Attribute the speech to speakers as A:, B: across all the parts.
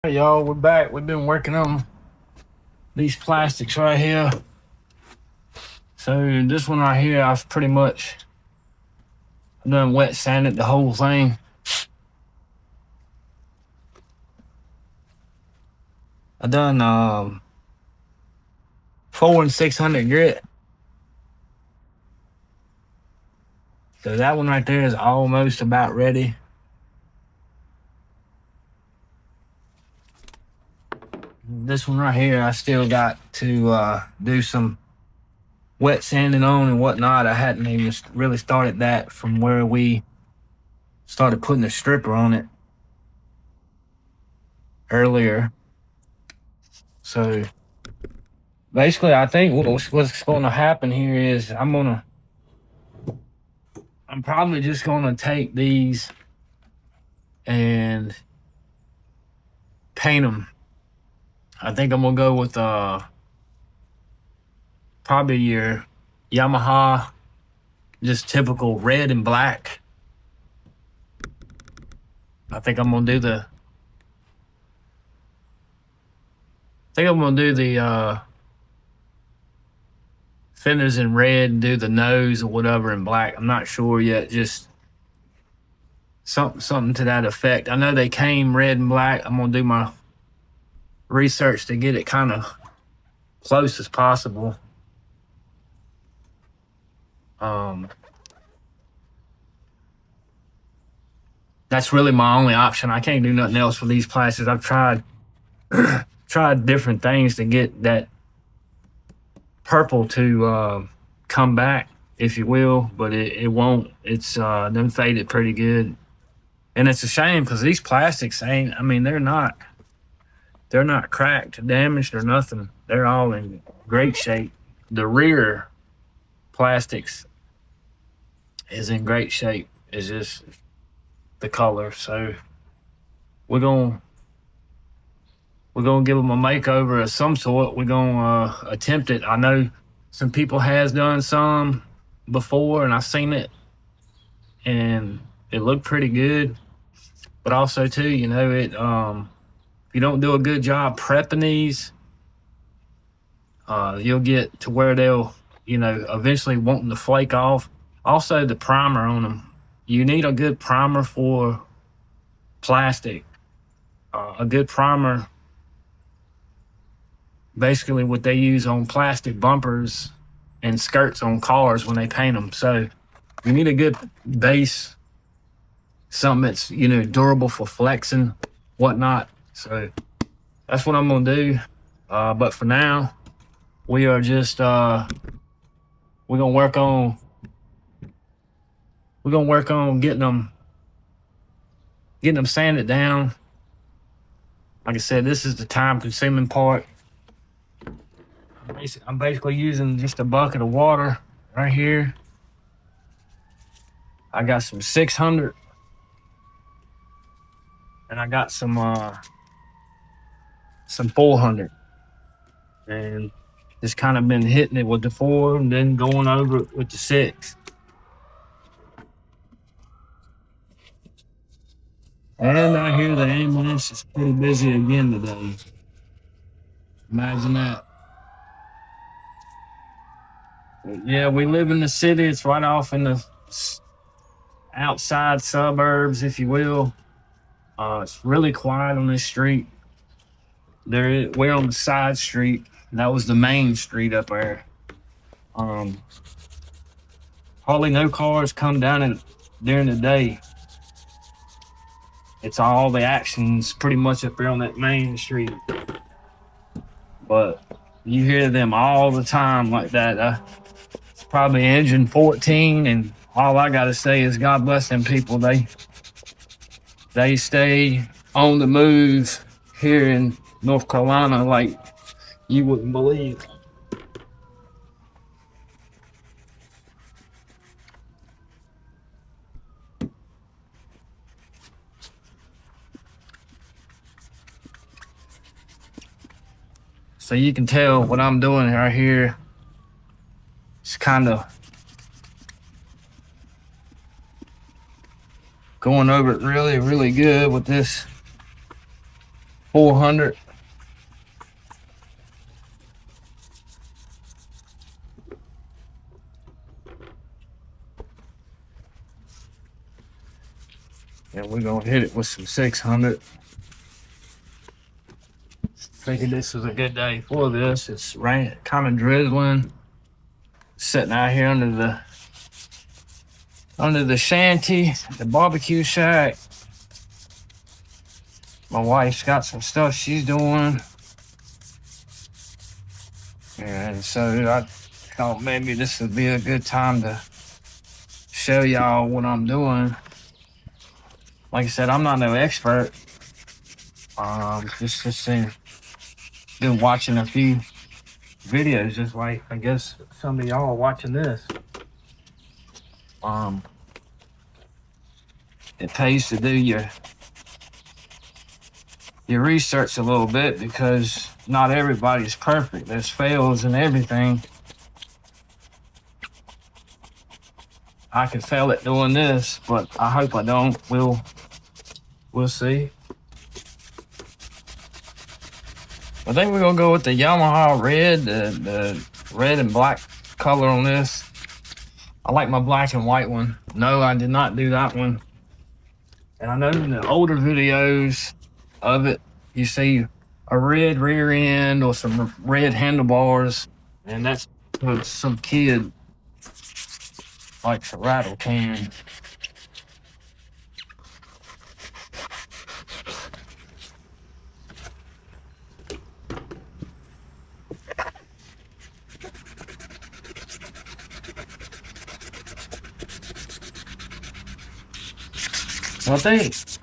A: Hey y'all, we're back. We've been working on these plastics right here. So this one right here, I've pretty much done wet sanded the whole thing. I done 4 and 600 grit. So that one right there is almost about ready. This one right here, I still got to do some wet sanding on and whatnot. I hadn't even really started that from where we started putting the stripper on it earlier. So basically, I think what's going to happen here is I'm probably just gonna take these and paint them. I think I'm gonna go with probably your Yamaha, just typical red and black. I think I'm gonna do the. I think I'm gonna do the fenders in red and do the nose or whatever in black. I'm not sure yet. Just something to that effect. I know they came red and black. I'm gonna do my research to get it kind of close as possible. That's really my only option. I can't do nothing else with these plastics. I've tried different things to get that purple to come back, if you will, but it won't. It's them faded pretty good, and it's a shame because these plastics ain't. I mean, they're not cracked, damaged, or nothing. They're all in great shape. The rear plastics is in great shape. It's just the color. So we're gonna give them a makeover of some sort. We're gonna attempt it. I know some people has done some before, and I've seen it, and it looked pretty good. But also too, if you don't do a good job prepping these, you'll get to where they'll, eventually wanting to flake off. Also, the primer on them. You need a good primer for plastic. A good primer, basically what they use on plastic bumpers and skirts on cars when they paint them. So you need a good base, something that's, durable for flexing, whatnot. So that's what I'm gonna do. But for now, we are just we're gonna work on getting them sanded down. Like I said, this is the time consuming part. I'm basically using just a bucket of water right here. I got some 600, and I got some 400, and just kind of been hitting it with the 4 and then going over it with the 6. And I hear the ambulance is pretty busy again today. Imagine that. But yeah, we live in the city. It's right off in the outside suburbs, if you will. It's really quiet on this street. We're on the side street. That was the main street up there. Hardly no cars come down during the day. It's all the actions pretty much up there on that main street. But you hear them all the time like that. It's probably engine 14, and all I gotta say is God bless them people. They stay on the move here in North Carolina like you wouldn't believe. So you can tell what I'm doing right here. It's kind of going over it really, really good with this 400. And we're gonna hit it with some 600. Figured this was a good day for this. It's rain, kind of drizzling. Sitting out here under the shanty, the barbecue shack. My wife's got some stuff she's doing. And so I thought maybe this would be a good time to show y'all what I'm doing. Like I said, I'm not no expert. Just been watching a few videos, just like I guess some of y'all are watching this. It pays to do your research a little bit because not everybody's perfect. There's fails and everything. I could fail at doing this, but I hope I don't. We'll see. I think we're gonna go with the Yamaha red, the red and black color on this. I like my black and white one. No, I did not do that one. And I know in the older videos of it, you see a red rear end or some red handlebars, and that's what some kid likes a rattle can.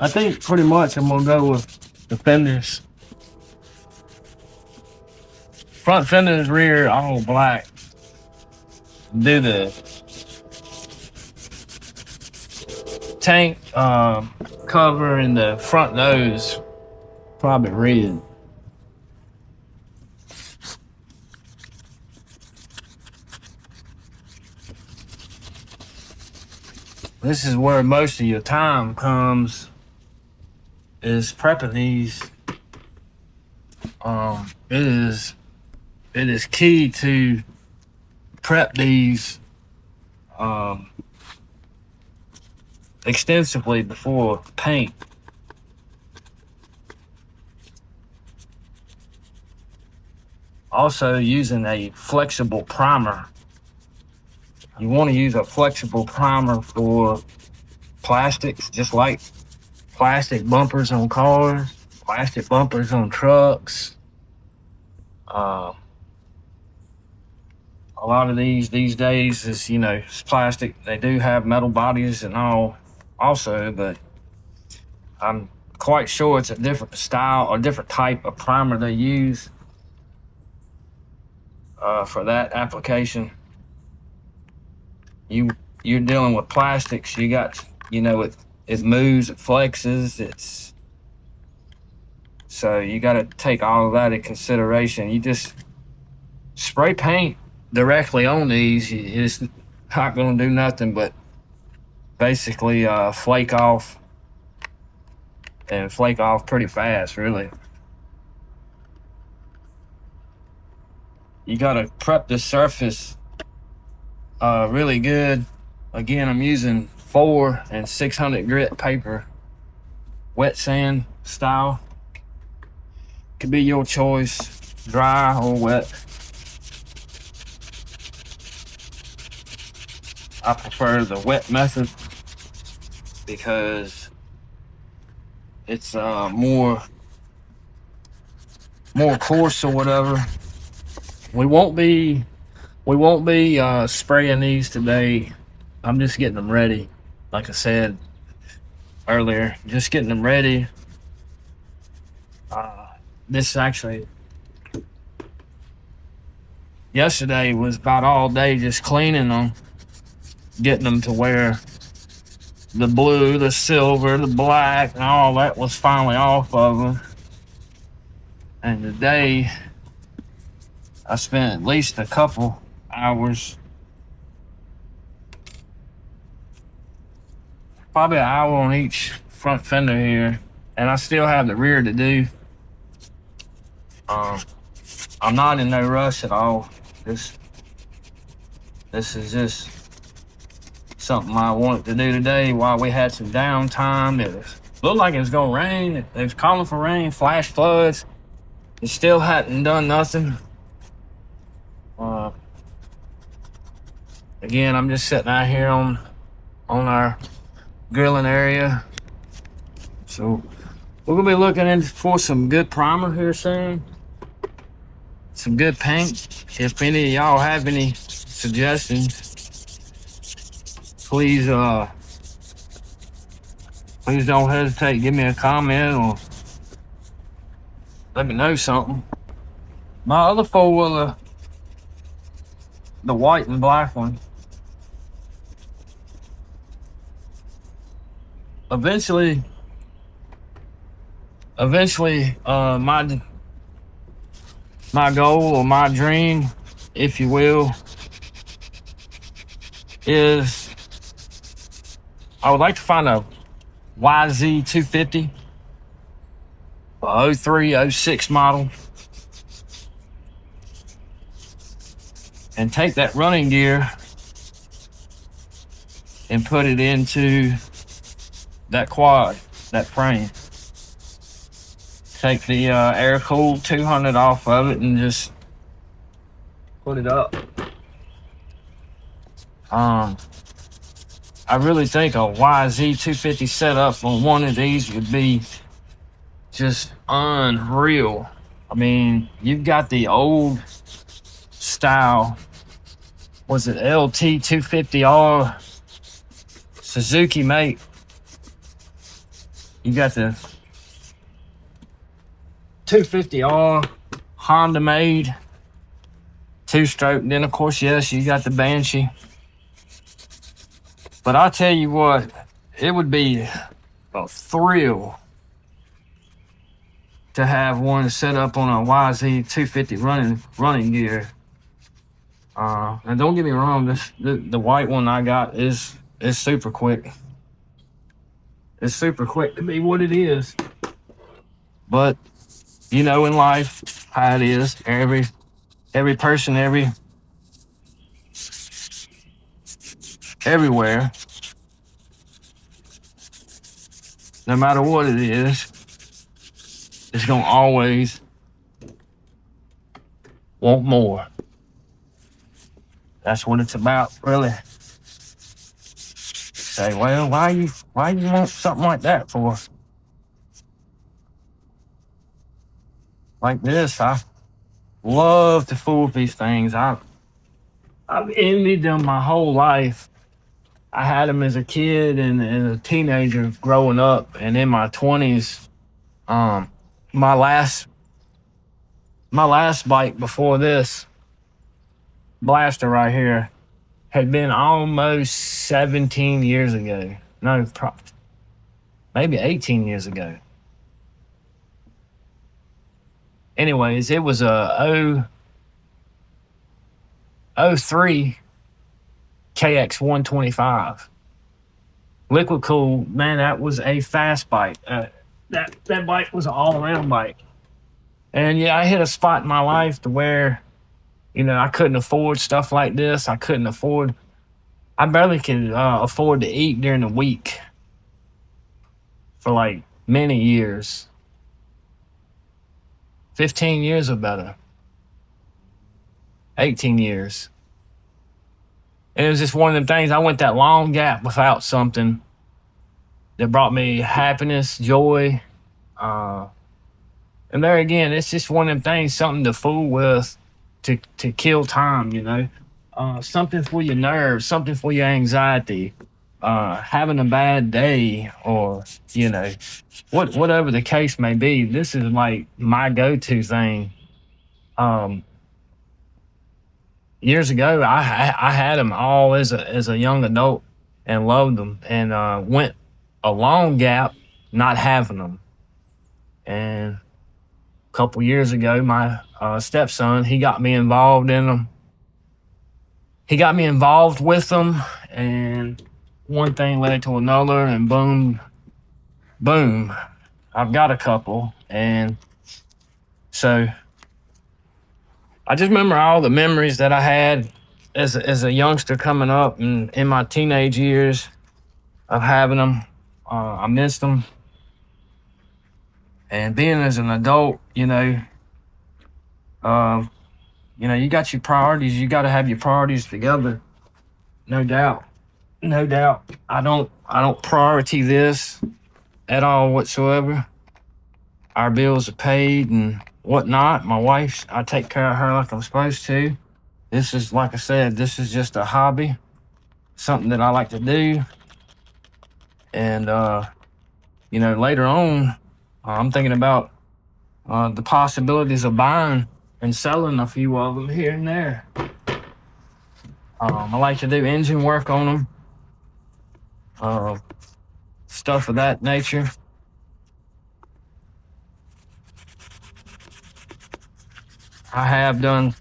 A: I think pretty much I'm gonna go with the fenders. Front fenders, rear all black. Do the tank cover and the front nose probably red. This is where most of your time comes, is prepping these. It is key to prep these extensively before paint. Also, using a flexible primer. You want to use a flexible primer for plastics, just like plastic bumpers on cars, plastic bumpers on trucks. A lot of these days is, it's plastic. They do have metal bodies and all also, but I'm quite sure it's a different style or different type of primer they use for that application. You're dealing with plastics. You got, it moves, it flexes, so you got to take all of that in consideration. You just spray paint directly on these, it's not going to do nothing but basically flake off, and flake off pretty fast, really. You got to prep the surface really good. Again, I'm using 4 and 600 grit paper, wet sand style. Could be your choice, dry or wet. I prefer the wet method because it's more coarse or whatever. We won't be spraying these today. I'm just getting them ready. Like I said earlier, just getting them ready. This actually, yesterday was about all day just cleaning them, getting them to where the blue, the silver, the black, and all that was finally off of them. And today, I spent at least a couple hours, probably an hour on each front fender here, and I still have the rear to do. Um, I'm not in no rush at all. This is just something I wanted to do today while we had some downtime. It looked like it was gonna rain. It was calling for rain, flash floods. It still hadn't done nothing. Again, I'm just sitting out here on our grilling area. So we're gonna be looking in for some good primer here soon. Some good paint. If any of y'all have any suggestions, please don't hesitate. Give me a comment or let me know something. My other four-wheeler, the white and black one, eventually, my goal or my dream, if you will, is I would like to find a YZ 250, a 03, 06 model, and take that running gear and put it into that quad, that frame. Take the air-cooled 200 off of it and just put it up. I really think a YZ 250 setup on one of these would be just unreal. I mean, you've got the old style, was it LT 250R Suzuki mate? You got the 250R Honda made 2-stroke. Then of course, yes, you got the Banshee. But I'll tell you what, it would be a thrill to have one set up on a YZ 250 running gear. And don't get me wrong, the white one I got is super quick. It's super quick to be what it is. But you know, in life, how it is, every person, everywhere, no matter what it is, it's gonna always want more. That's what it's about, really. Say, well, why you want something like that for? Like this, I love to fool with these things. I've envied them my whole life. I had them as a kid and a teenager growing up, and in my 20s. My last bike before this Blaster right here had been almost 17 years ago. No, maybe 18 years ago. Anyways, it was a 03 KX 125. Liquid cool, man, that was a fast bike. That bike was an all-around bike. And yeah, I hit a spot in my life to where, you know, I couldn't afford stuff like this. I barely could afford to eat during the week for like many years. 15 years or better. 18 years. And it was just one of them things. I went that long gap without something that brought me happiness, joy. And there again, it's just one of them things, something to fool with, to kill time, you know. Something for your nerves, something for your anxiety, having a bad day, or, you know, whatever the case may be. This is like my go-to thing. Years ago, I had them all as a young adult and loved them, and went a long gap not having them. And a couple years ago, my stepson, he got me involved in them. He got me involved with them, and one thing led to another, and boom, I've got a couple. And so I just remember all the memories that I had as a youngster coming up and in my teenage years of having them. I missed them. And being as an adult, uh, you got your priorities. You got to have your priorities together. No doubt. No doubt. I don't priority this at all whatsoever. Our bills are paid and whatnot. My wife, I take care of her like I'm supposed to. This is, like I said, this is just a hobby, something that I like to do. And, later on, I'm thinking about the possibilities of buying and selling a few of them here and there. I like to do engine work on them, stuff of that nature. I have done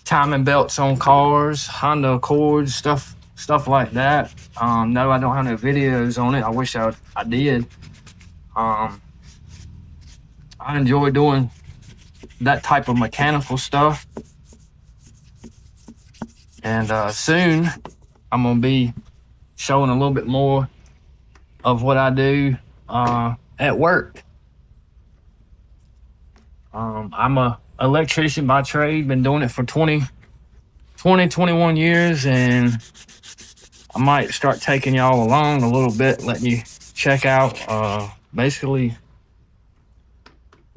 A: timing belts on cars, Honda Accords, stuff like that. No, I don't have no videos on it. I wish I did. I enjoy doing that type of mechanical stuff. And soon I'm gonna be showing a little bit more of what I do at work. I'm a electrician by trade, been doing it for 21 years, and I might start taking y'all along a little bit, letting you check out basically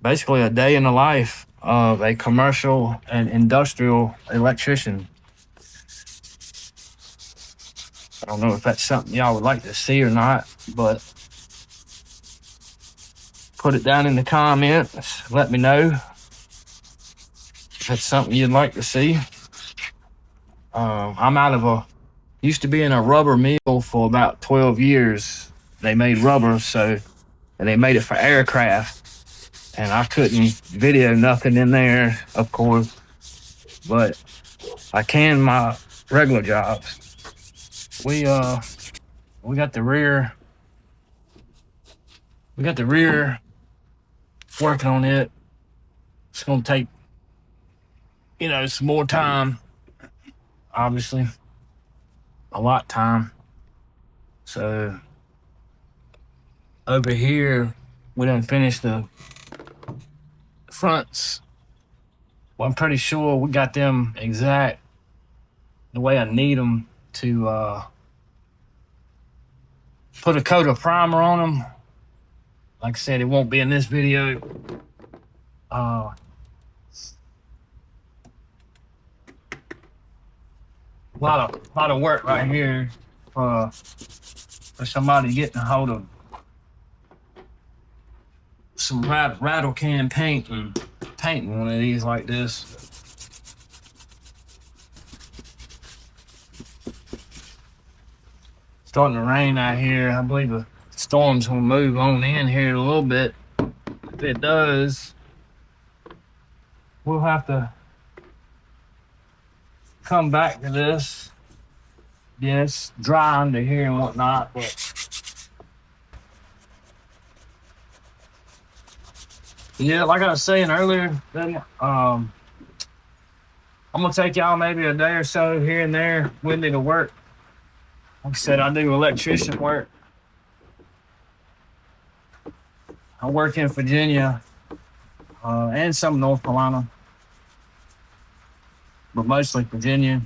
A: a day in the life of a commercial and industrial electrician. I don't know if that's something y'all would like to see or not, but put it down in the comments. Let me know if it's something you'd like to see. I'm used to be in a rubber mill for about 12 years. They made rubber, and they made it for aircraft. And I couldn't video nothing in there, of course, but I can my regular jobs. We got the rear. We got the rear working on it. It's gonna take, some more time. Obviously, a lot of time. So over here, we done finished the fronts. Well, I'm pretty sure we got them exact the way I need them to put a coat of primer on them. Like I said, it won't be in this video. A lot of work right here for somebody getting a hold of some rattle can paint and painting one of these like this. Starting to rain out here. I believe the storm's gonna move on in here a little bit. If it does, we'll have to come back to this. Yeah, it's dry under here and whatnot, but yeah, like I was saying earlier, I'm gonna take y'all maybe a day or so here and there with me to work. Like I said, I do electrician work. I work in Virginia and some North Carolina, but mostly Virginia.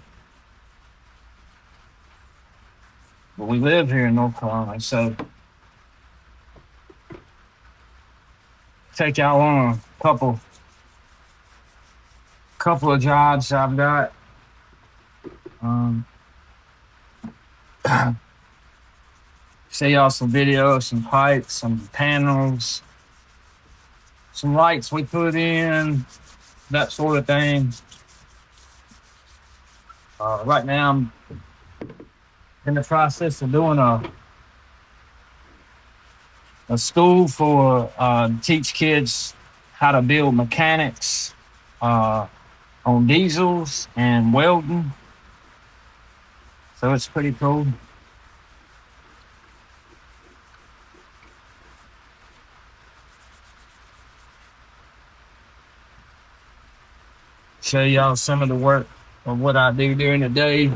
A: But we live here in North Carolina, so take y'all on a couple of jobs I've got. Show y'all some videos, some pipes, some panels, some lights we put in, that sort of thing. Right now I'm in the process of doing a school for teach kids how to build mechanics on diesels and welding. So it's pretty cool. show y'all some of the work of what I do during the day.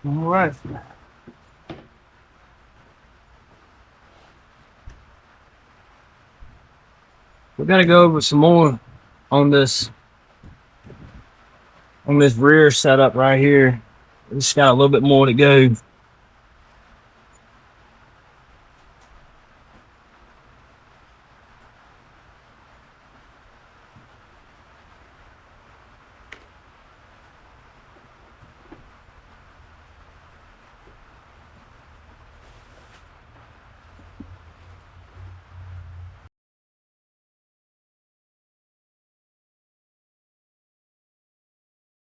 A: All right. We're gonna go over some more on this rear setup right here. It's got a little bit more to go.